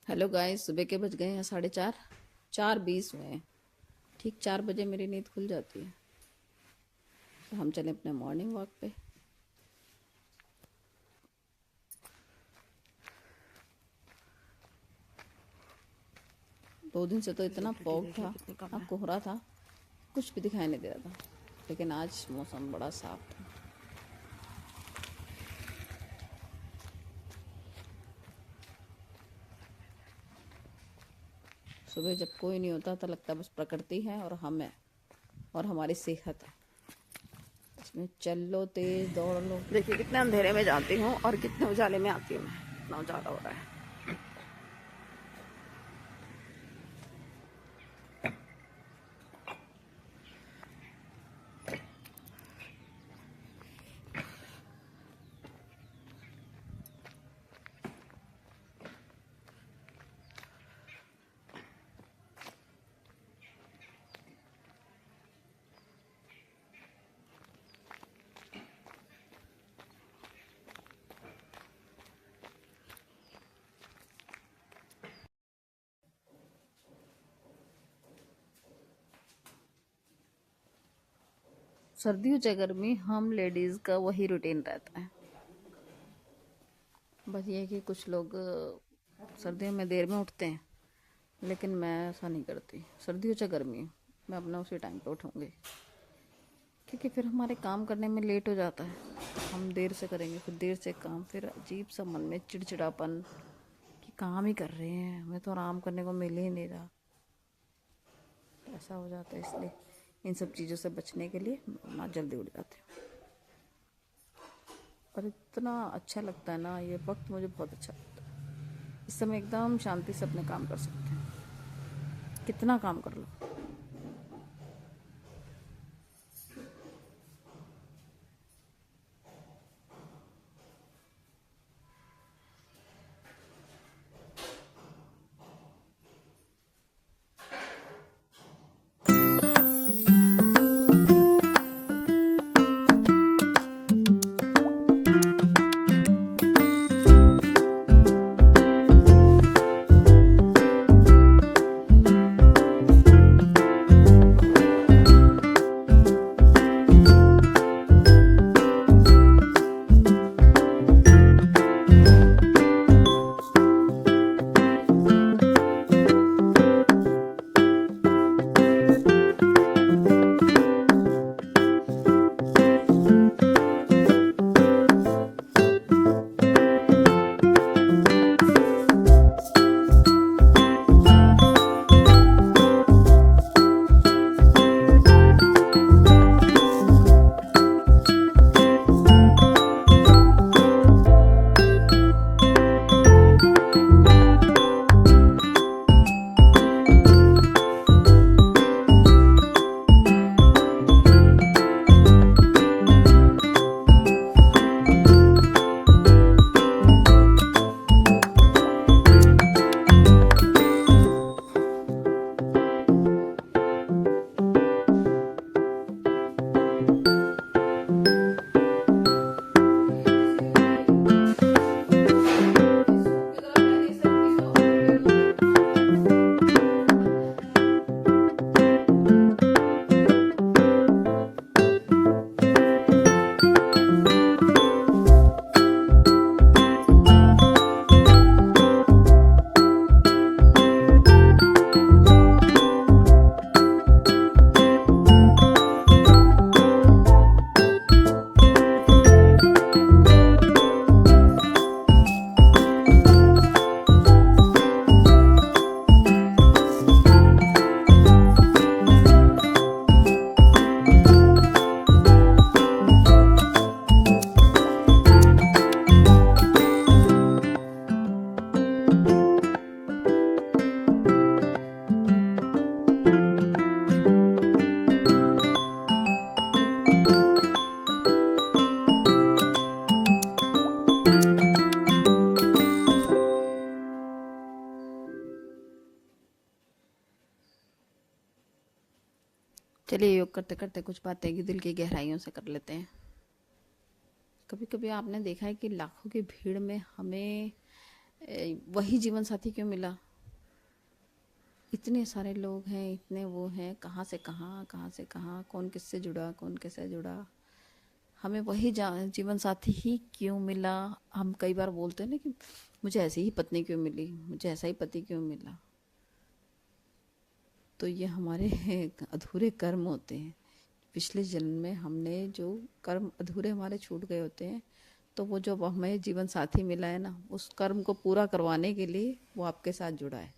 Hello guys, सुबह के बज गए हैं 4:30। 4:20 हुए हैं। ठीक 4 बजे मेरी नींद खुल जाती है। तो हम चले अपने मॉर्निंग वॉक पे। 2 दिन से तो इतना लिक्विडिटी फॉग देखिए था, कितनी कम ना है। कोहरा था, कुछ भी दिखाई नहीं दे रहा था। लेकिन आज मौसम बड़ा साफ था। सुबह जब कोई नहीं होता तो लगता है बस प्रकृति है और हम है और हमारी सेहत है। इसमें चलो, तेज दौड़ लो। देखिए कितने अंधेरे में जाती हूँ और कितने उजाले में आती हूँ मैं। इतना उजाला हो रहा है। सर्दियों चाहे गर्मी, हम लेडीज़ का वही रूटीन रहता है। बस ये है कि कुछ लोग सर्दियों में देर में उठते हैं, लेकिन मैं ऐसा नहीं करती। सर्दियों चाहे गर्मी, मैं अपना उसी टाइम पे उठूँगी, क्योंकि फिर हमारे काम करने में लेट हो जाता है। हम देर से करेंगे, फिर देर से काम, फिर अजीब सा मन में चिड़चिड़ापन कि काम ही कर रहे हैं, हमें तो आराम करने को मिल ही नहीं रहा। ऐसा हो जाता है। इसलिए इन सब चीज़ों से बचने के लिए मैं अपना जल्दी उठ जाती हूँ। और इतना अच्छा लगता है ना, ये वक्त मुझे बहुत अच्छा लगता है। इस समय एकदम शांति से अपने काम कर सकते हैं, कितना काम कर लो। चलिए, योग करते करते कुछ बातें की दिल की गहराइयों से कर लेते हैं। कभी कभी आपने देखा है कि लाखों की भीड़ में हमें वही जीवन साथी क्यों मिला? इतने सारे लोग हैं, इतने वो हैं, कहाँ से कहाँ, कहाँ से कहाँ, कौन किससे जुड़ा, कौन कैसे जुड़ा, हमें वही जीवन साथी ही क्यों मिला? हम कई बार बोलते हैं ना कि मुझे ऐसी ही पत्नी क्यों मिली, मुझे ऐसा ही पति क्यों मिला। तो ये हमारे अधूरे कर्म होते हैं। पिछले जन्म में हमने जो कर्म अधूरे हमारे छूट गए होते हैं, तो वो जो हमें जीवन साथी मिला है ना, उस कर्म को पूरा करवाने के लिए वो आपके साथ जुड़ा है।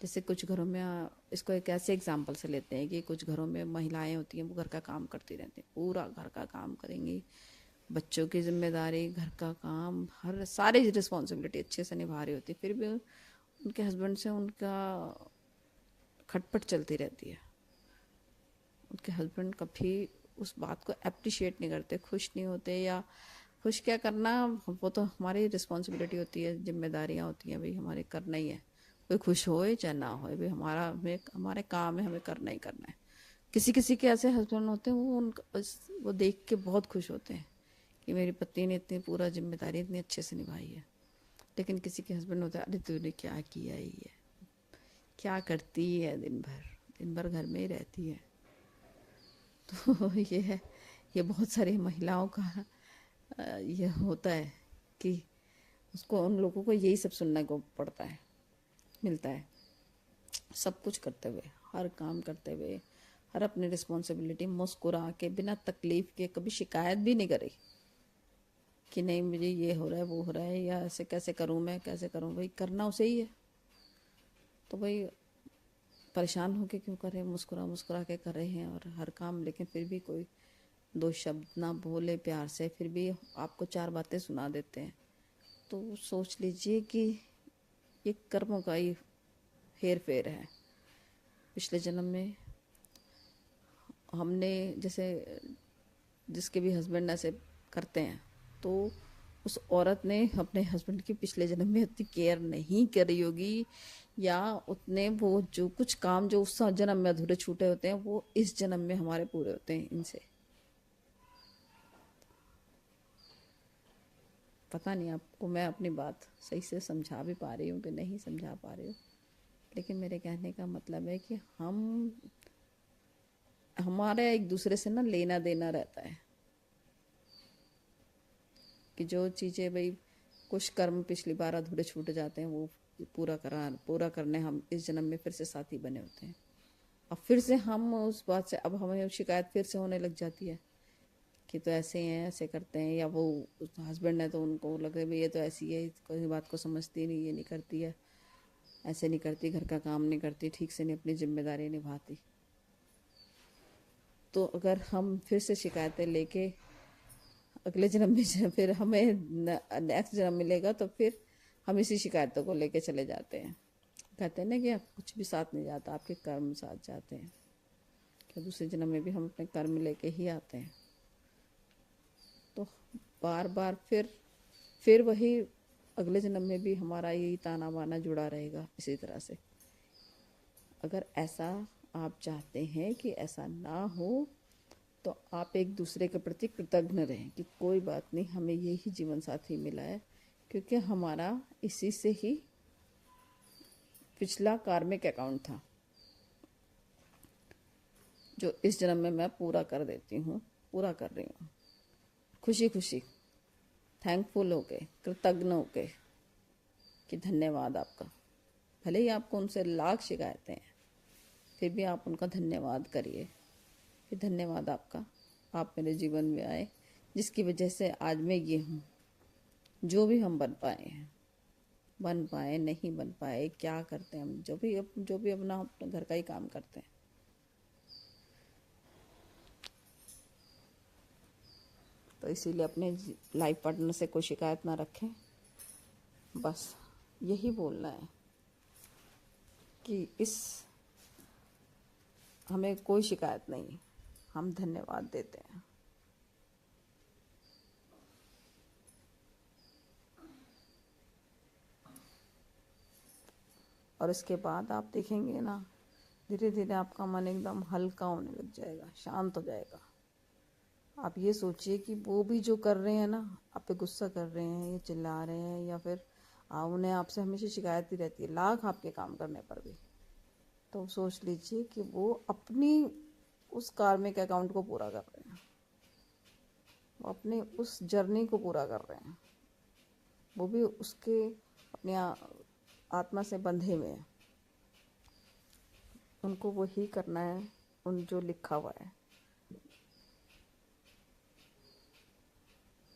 जैसे कुछ घरों में इसको एक ऐसे एग्जाम्पल से लेते हैं कि कुछ घरों में महिलाएं होती हैं, वो घर का काम करती रहती हैं, पूरा घर का काम करेंगी, बच्चों की जिम्मेदारी, घर का काम, हर सारी रिस्पॉन्सिबिलिटी अच्छे से निभा रही होती है, फिर भी उनके हस्बैंड से उनका खटपट चलती रहती है। उनके हस्बैंड कभी उस बात को अप्रिशिएट नहीं करते, खुश नहीं होते, या खुश क्या करना, वो तो हमारी रिस्पॉन्सिबिलिटी होती है, जिम्मेदारियाँ होती हैं, भाई हमारे करना ही है, कोई खुश होए चाहे ना होए, भाई हमारे काम है, हमें करना ही करना है। किसी किसी के ऐसे हस्बैंड होते हैं, वो देख के बहुत खुश होते हैं कि मेरी पत्नी ने इतनी पूरा जिम्मेदारी इतनी अच्छे से निभाई है। लेकिन किसी के हस्बैंड होते हैं, अरे तूने क्या किया ही है, क्या करती है, दिन भर घर में ही रहती है। तो ये बहुत सारी महिलाओं का ये होता है कि उसको, उन लोगों को यही सब सुनने को पड़ता है, मिलता है। सब कुछ करते हुए, हर काम करते हुए, हर अपनी रिस्पॉन्सिबिलिटी मुस्कुरा के, बिना तकलीफ के, कभी शिकायत भी नहीं करी कि नहीं मुझे ये हो रहा है, वो हो रहा है, या ऐसे कैसे करूँ, मैं कैसे करूँ, भाई करना उसे ही है, तो भाई परेशान होके क्यों कर रहे हैं, मुस्कुरा मुस्कुरा के कर रहे हैं और हर काम, लेकिन फिर भी कोई दो शब्द ना बोले प्यार से, फिर भी आपको चार बातें सुना देते हैं। तो सोच लीजिए कि ये कर्मों का ही हेर फेर है। पिछले जन्म में हमने, जैसे जिसके भी हस्बैंड ऐसे करते हैं, तो उस औरत ने अपने हस्बैंड की पिछले जन्म में उतनी केयर नहीं करी होगी, या उतने वो जो कुछ काम जो उस जन्म में अधूरे छूटे होते हैं, वो इस जन्म में हमारे पूरे होते हैं इनसे। पता नहीं आपको मैं अपनी बात सही से समझा भी पा रही हूँ कि नहीं समझा पा रही हूँ, लेकिन मेरे कहने का मतलब है कि हमारा एक दूसरे से ना लेना देना रहता है कि जो चीज़ें, भाई कुछ कर्म पिछली बार अधूरे छूट जाते हैं, वो पूरा करने हम इस जन्म में फिर से साथी बने होते हैं। अब फिर से हम उस बात से, अब हमें शिकायत फिर से होने लग जाती है कि तो ऐसे हैं, ऐसे करते हैं, या वो हस्बैंड है तो उनको लग रहा है ये तो ऐसी है, कोई बात को समझती नहीं, ये नहीं करती है, ऐसे नहीं करती, घर का काम नहीं करती, ठीक से नहीं अपनी जिम्मेदारी निभाती। तो अगर हम फिर से शिकायतें लेके अगले जन्म में फिर हमें नेक्स्ट जन्म मिलेगा, तो फिर हम इसी शिकायतों को लेके चले जाते हैं। कहते हैं ना कि कुछ भी साथ नहीं जाता, आपके कर्म साथ जाते हैं, कि दूसरे जन्म में भी हम अपने कर्म लेके ही आते हैं। तो बार बार फिर वही अगले जन्म में भी हमारा यही ताना बाना जुड़ा रहेगा इसी तरह से। अगर ऐसा आप चाहते हैं कि ऐसा ना हो, तो आप एक दूसरे के प्रति कृतज्ञ रहें कि कोई बात नहीं, हमें यही जीवन साथी मिला है, क्योंकि हमारा इसी से ही पिछला कार्मिक अकाउंट था, जो इस जन्म में मैं पूरा कर देती हूँ, पूरा कर रही हूँ, खुशी खुशी, थैंकफुल होके, कृतज्ञ होके कि धन्यवाद आपका। भले ही आपको उनसे लाख शिकायतें हैं, फिर भी आप उनका धन्यवाद करिए कि धन्यवाद आपका, आप मेरे जीवन में आए, जिसकी वजह से आज मैं ये हूँ। जो भी हम बन पाए नहीं बन पाए, क्या करते हैं हम, जो भी अपना घर का ही काम करते हैं। तो इसीलिए अपने लाइफ पार्टनर से कोई शिकायत ना रखें, बस यही बोलना है कि हमें कोई शिकायत नहीं, हम धन्यवाद देते हैं। और इसके बाद आप देखेंगे ना, धीरे धीरे आपका मन एकदम हल्का होने लग जाएगा, शांत हो जाएगा। आप ये सोचिए कि वो भी जो कर रहे हैं ना, आप पे गुस्सा कर रहे हैं, ये चिल्ला रहे हैं, या फिर उन्हें आपसे हमेशा शिकायत ही रहती है, लाख आपके काम करने पर भी। तो सोच लीजिए कि वो अपनी उस कार्मिक अकाउंट को पूरा कर रहे हैं, वो अपनी उस जर्नी को पूरा कर रहे हैं, वो भी उसके अपनी आत्मा से बंधे हुए हैं। उनको वही करना है, उन जो लिखा हुआ है।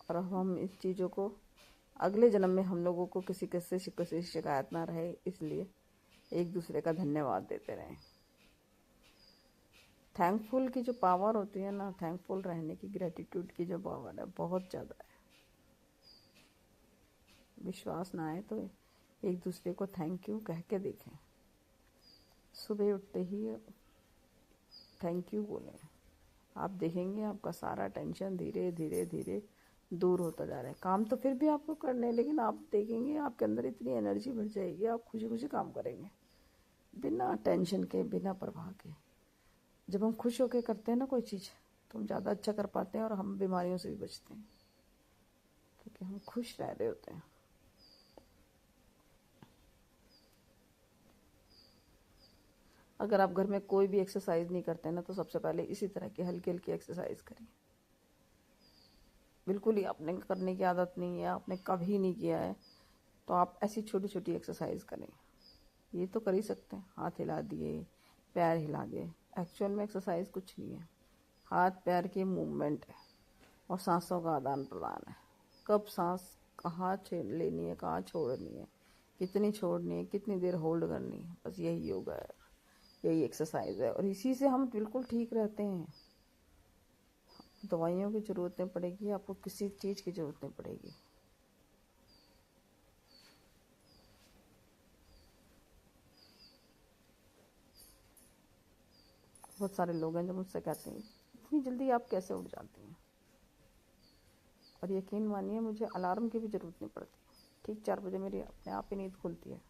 और हम इस चीज़ों को अगले जन्म में हम लोगों को किसी किसी शिकायत ना रहे, इसलिए एक दूसरे का धन्यवाद देते रहें। थैंकफुल की जो पावर होती है ना, थैंकफुल रहने की, ग्रेटिट्यूड की जो पावर है, बहुत ज़्यादा है। विश्वास ना आए तो एक दूसरे को थैंक यू कह के देखें। सुबह उठते ही थैंक यू बोलें, आप देखेंगे आपका सारा टेंशन धीरे धीरे धीरे दूर होता जा रहा है। काम तो फिर भी आपको करने हैं, लेकिन आप देखेंगे आपके अंदर इतनी एनर्जी बढ़ जाएगी, आप खुशी खुशी काम करेंगे बिना टेंशन के, बिना प्रवाह के। जब हम खुश होकर करते हैं ना कोई चीज़, तो हम ज़्यादा अच्छा कर पाते हैं और हम बीमारियों से भी बचते हैं, क्योंकि हम खुश रह रहे होते हैं। अगर आप घर में कोई भी एक्सरसाइज नहीं करते ना, तो सबसे पहले इसी तरह की हल्की हल्की एक्सरसाइज करें। बिल्कुल ही आपने करने की आदत नहीं है, आपने कभी नहीं किया है, तो आप ऐसी छोटी छोटी एक्सरसाइज करें। ये तो कर ही सकते हैं, हाथ हिला दिए, पैर हिला दिए। एक्चुअल में एक्सरसाइज कुछ नहीं है, हाथ पैर की मूवमेंट है और सांसों का आदान प्रदान है। कब सांस कहाँ लेनी है, कहाँ छोड़नी है, कितनी छोड़नी है, कितनी देर होल्ड करनी है, बस यही योगा है, यही एक्सरसाइज है। और इसी से हम बिल्कुल ठीक रहते हैं। दवाइयों की ज़रूरत नहीं पड़ेगी, आपको किसी चीज़ की ज़रूरत नहीं पड़ेगी। बहुत सारे लोग हैं जो मुझसे कहते हैं इतनी जल्दी आप कैसे उठ जाती हैं। और यकीन मानिए, मुझे अलार्म की भी ज़रूरत नहीं पड़ती, ठीक 4 बजे मेरी अपने आप ही नींद खुलती है।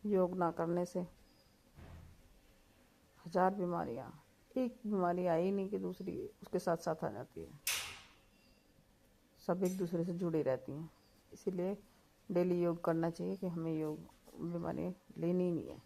योग ना करने से 1000 बीमारियाँ, एक बीमारी आई नहीं कि दूसरी उसके साथ साथ आ जाती है। सब एक दूसरे से जुड़ी रहती हैं। इसीलिए डेली योग करना चाहिए कि हमें योग बीमारी लेनी ही नहीं है।